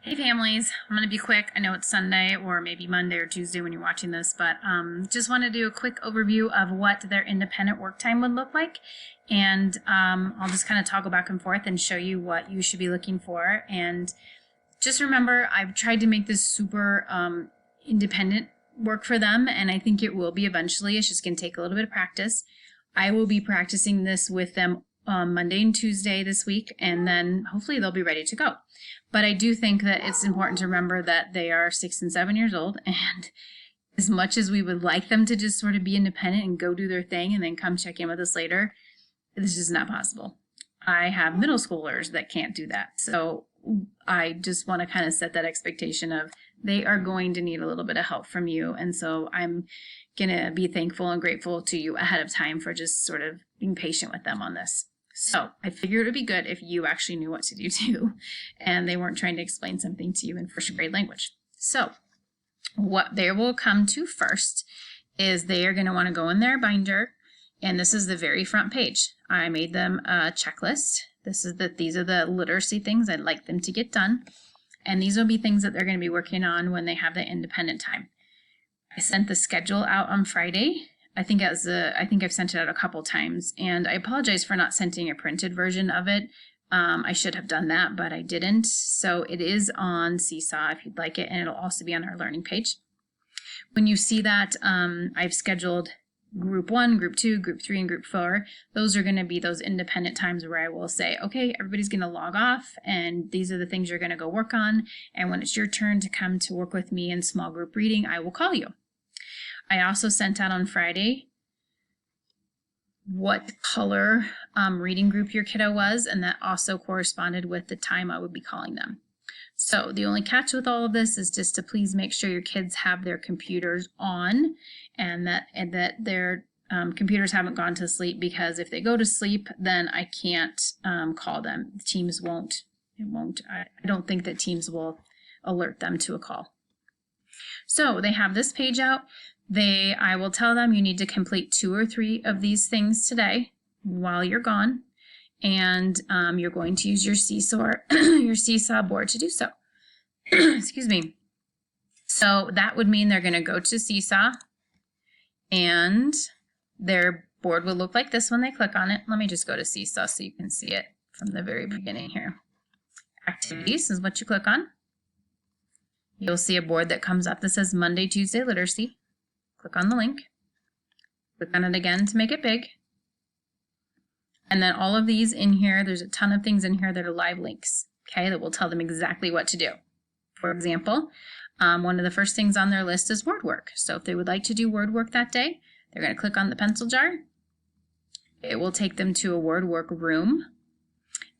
Hey families, I'm going to be quick. I know it's Sunday or maybe Monday or Tuesday when you're watching this, but just want to do a quick overview of what their independent work time would look like. And I'll just kind of toggle back and forth and show you what you should be looking for. And just remember, I've tried to make this super independent work for them, and I think it will be eventually. It's just going to take a little bit of practice. I will be practicing this with them Monday and Tuesday this week, and then hopefully they'll be ready to go. But I do think that it's important to remember that they are 6 and 7 years old, and as much as we would like them to just sort of be independent and go do their thing and then come check in with us later, this is not possible. I have middle schoolers that can't do that. So I just want to kind of set that expectation of they are going to need a little bit of help from you. And so I'm going to be thankful and grateful to you ahead of time for just sort of being patient with them on this. So I figured it would be good if you actually knew what to do too, and they weren't trying to explain something to you in first grade language. So what they will come to first is they are going to want to go in their binder, and this is the very front page. I made them a checklist. These are the literacy things I'd like them to get done, and these will be things that they're going to be working on when they have the independent time. I sent the schedule out on Friday. I think I've sent it out a couple times, and I apologize for not sending a printed version of it. I should have done that, but I didn't. So it is on Seesaw if you'd like it, and it'll also be on our learning page. When you see that, I've scheduled group 1, group 2, group 3, and group 4. Those are going to be those independent times where I will say, okay, everybody's going to log off, and these are the things you're going to go work on. And when it's your turn to come to work with me in small group reading, I will call you. I also sent out on Friday what color reading group your kiddo was, and that also corresponded with the time I would be calling them. So the only catch with all of this is just to please make sure your kids have their computers on, and that their computers haven't gone to sleep, because if they go to sleep, then I can't call them. Teams won't. I don't think that Teams will alert them to a call. So they have this page out. I will tell them you need to complete 2 or 3 of these things today while you're gone, and you're going to use your Seesaw board to do so. Excuse me. So that would mean they're going to go to Seesaw, and their board will look like this when they click on it. Let me just go to Seesaw so you can see it from the very beginning here. Activities is what you click on. You'll see a board that comes up that says Monday, Tuesday Literacy. Click on the link. Click on it again to make it big. And then all of these in here, there's a ton of things in here that are live links, okay, that will tell them exactly what to do. For example, one of the first things on their list is word work. So if they would like to do word work that day, they're going to click on the pencil jar. It will take them to a word work room.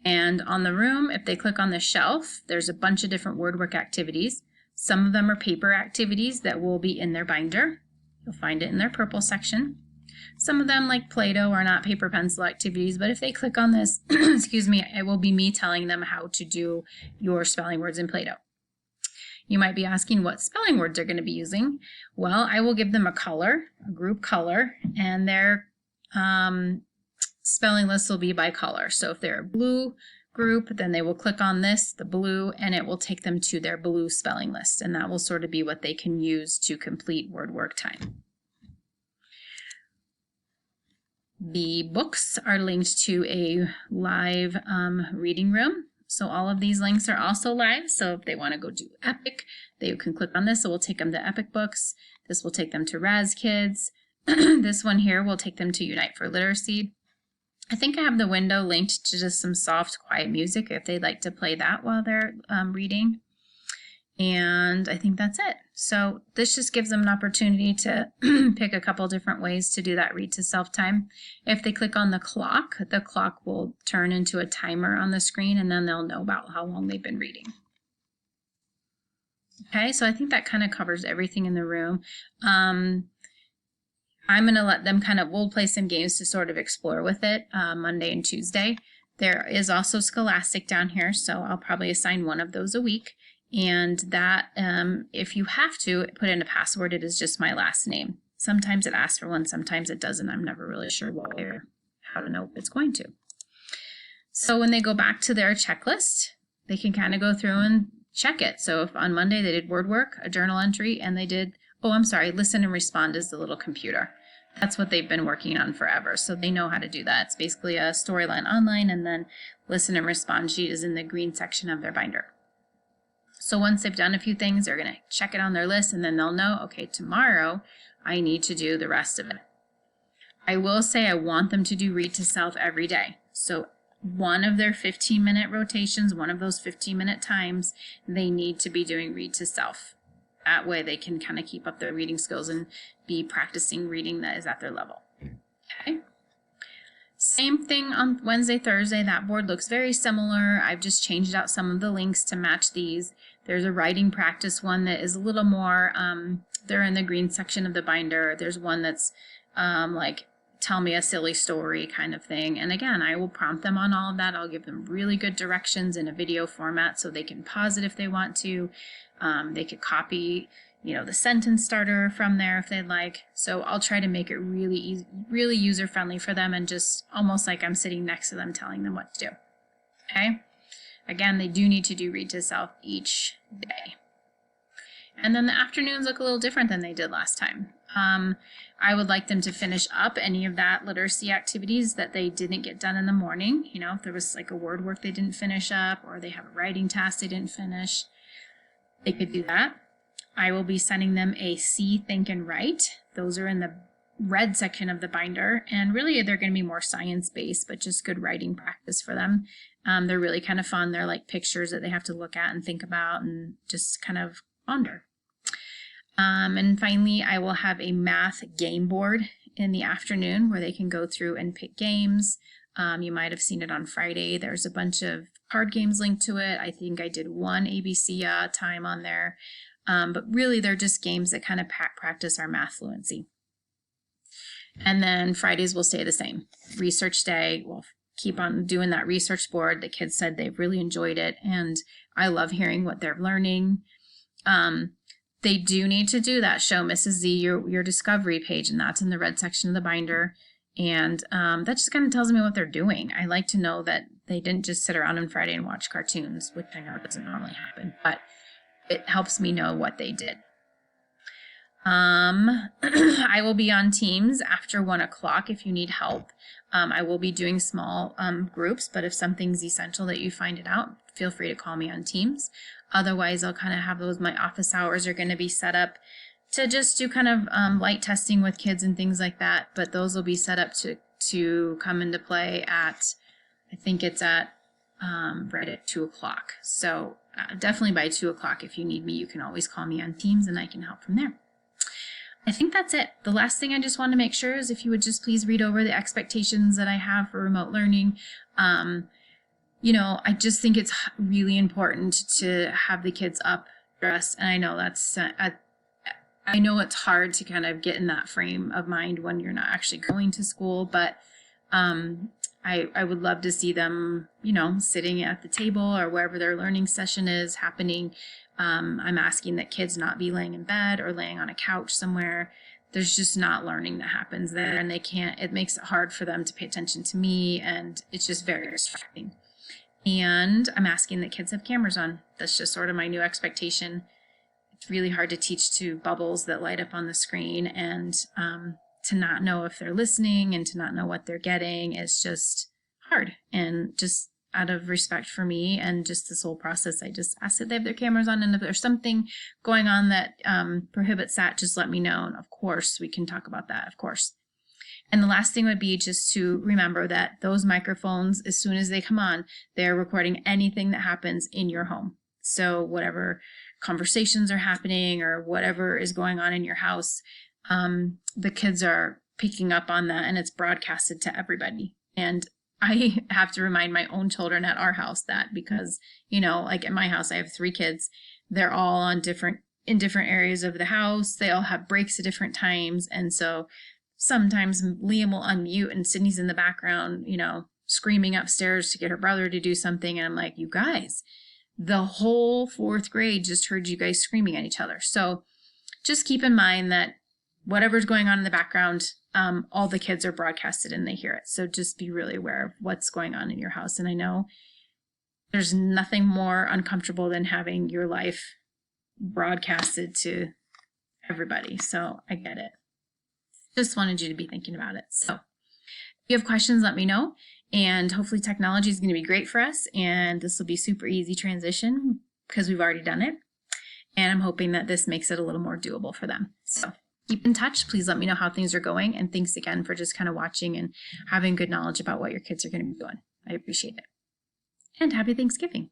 And on the room, if they click on the shelf, there's a bunch of different word work activities. Some of them are paper activities that will be in their binder. You'll find it in their purple section. Some of them, like Play-Doh, are not paper pencil activities, but if they click on this, excuse me, it will be me telling them how to do your spelling words in Play-Doh. You might be asking what spelling words they're going to be using. Well, I will give them a color, a group color, and their spelling list will be by color. So if they're a blue group, then they will click on this, the blue, and it will take them to their blue spelling list, and that will sort of be what they can use to complete word work time. The books are linked to a live reading room, so all of these links are also live. So if they want to go do Epic, they can click on this. It will take them to Epic Books. This will take them to Raz Kids. This one here will take them to Unite for Literacy. I think I have the window linked to just some soft, quiet music if they'd like to play that while they're reading. And I think that's it. So this just gives them an opportunity to pick a couple different ways to do that read to self time. If they click on the clock will turn into a timer on the screen, and then they'll know about how long they've been reading. Okay, so I think that kind of covers everything in the room. I'm going to let them we'll play some games to sort of explore with it Monday and Tuesday. There is also Scholastic down here, so I'll probably assign one of those a week. And that, if you have to put in a password, it is just my last name. Sometimes it asks for one, sometimes it doesn't. I'm never really sure why or how to know if it's going to. So when they go back to their checklist, they can kind of go through and check it. So if on Monday they did word work, a journal entry, and they did, oh, I'm sorry, listen and respond is the little computer. That's what they've been working on forever. So they know how to do that. It's basically a Storyline Online, and then listen and respond sheet is in the green section of their binder. So once they've done a few things, they're going to check it on their list, and then they'll know, okay, tomorrow I need to do the rest of it. I will say I want them to do read to self every day. So one of their 15-minute rotations, one of those 15-minute times, they need to be doing read to self. That way they can kind of keep up their reading skills and be practicing reading that is at their level. Okay. Same thing on Wednesday, Thursday. That board looks very similar. I've just changed out some of the links to match these. There's a writing practice one that is a little more, they're in the green section of the binder. There's one that's like, tell me a silly story kind of thing. And again, I will prompt them on all of that. I'll give them really good directions in a video format so they can pause it if they want to. They could copy, the sentence starter from there if they'd like. So I'll try to make it really easy, really user-friendly for them, and just almost like I'm sitting next to them telling them what to do. Okay? Again, they do need to do read to self each day. And then the afternoons look a little different than they did last time. I would like them to finish up any of that literacy activities that they didn't get done in the morning. If there was like a word work they didn't finish up, or they have a writing task they didn't finish, they could do that. I will be sending them a see, think, and write. Those are in the red section of the binder, and really they're going to be more science-based, but just good writing practice for them. They're really kind of fun. They're like pictures that they have to look at and think about and just kind of ponder. And finally, I will have a math game board in the afternoon where they can go through and pick games. You might have seen it on Friday. There's a bunch of card games linked to it. I think I did one ABC time on there. But really, they're just games that kind of practice our math fluency. And then Fridays will stay the same. Research day, we'll keep on doing that research board. The kids said they've really enjoyed it, and I love hearing what they're learning. They do need to do that Show Mrs. Z your discovery page, and that's in the red section of the binder. And that just kind of tells me what they're doing. I like to know that they didn't just sit around on Friday and watch cartoons, which I know doesn't normally happen, but it helps me know what they did. I will be on Teams after 1 o'clock if you need help. I will be doing small groups, but if something's essential that you find it out, feel free to call me on Teams. Otherwise, I'll kind of have those, my office hours are going to be set up to just do kind of light testing with kids and things like that, but those will be set up to come into play at, I think it's at right at 2 o'clock. So definitely by 2 o'clock, if you need me, you can always call me on Teams and I can help from there. I think that's it. The last thing I just want to make sure is if you would just please read over the expectations that I have for remote learning. I just think it's really important to have the kids up, dressed, and I know that's I know it's hard to kind of get in that frame of mind when you're not actually going to school, but I would love to see them, sitting at the table or wherever their learning session is happening. I'm asking that kids not be laying in bed or laying on a couch somewhere. There's just not learning that happens there, and it makes it hard for them to pay attention to me, and it's just very distracting. And I'm asking that kids have cameras on. That's just sort of my new expectation. It's really hard to teach to bubbles that light up on the screen, and to not know if they're listening and to not know what they're getting is just hard. And just out of respect for me and just this whole process, I just ask that they have their cameras on, and if there's something going on that prohibits that, just let me know, and of course we can talk about that, of course. And the last thing would be just to remember that those microphones, as soon as they come on, they're recording anything that happens in your home. So whatever conversations are happening or whatever is going on in your house, the kids are picking up on that, and it's broadcasted to everybody. And I have to remind my own children at our house that, because, like at my house, I have 3 kids. They're all in different areas of the house. They all have breaks at different times. And so sometimes Liam will unmute and Sydney's in the background, screaming upstairs to get her brother to do something. And I'm like, you guys, the whole 4th grade just heard you guys screaming at each other. So just keep in mind that whatever's going on in the background, all the kids are broadcasted and they hear it. So just be really aware of what's going on in your house. And I know there's nothing more uncomfortable than having your life broadcasted to everybody. So I get it. Just wanted you to be thinking about it. So if you have questions, let me know. And hopefully technology is going to be great for us. And this will be super easy transition because we've already done it. And I'm hoping that this makes it a little more doable for them. So keep in touch. Please let me know how things are going. And thanks again for just kind of watching and having good knowledge about what your kids are going to be doing. I appreciate it. And happy Thanksgiving.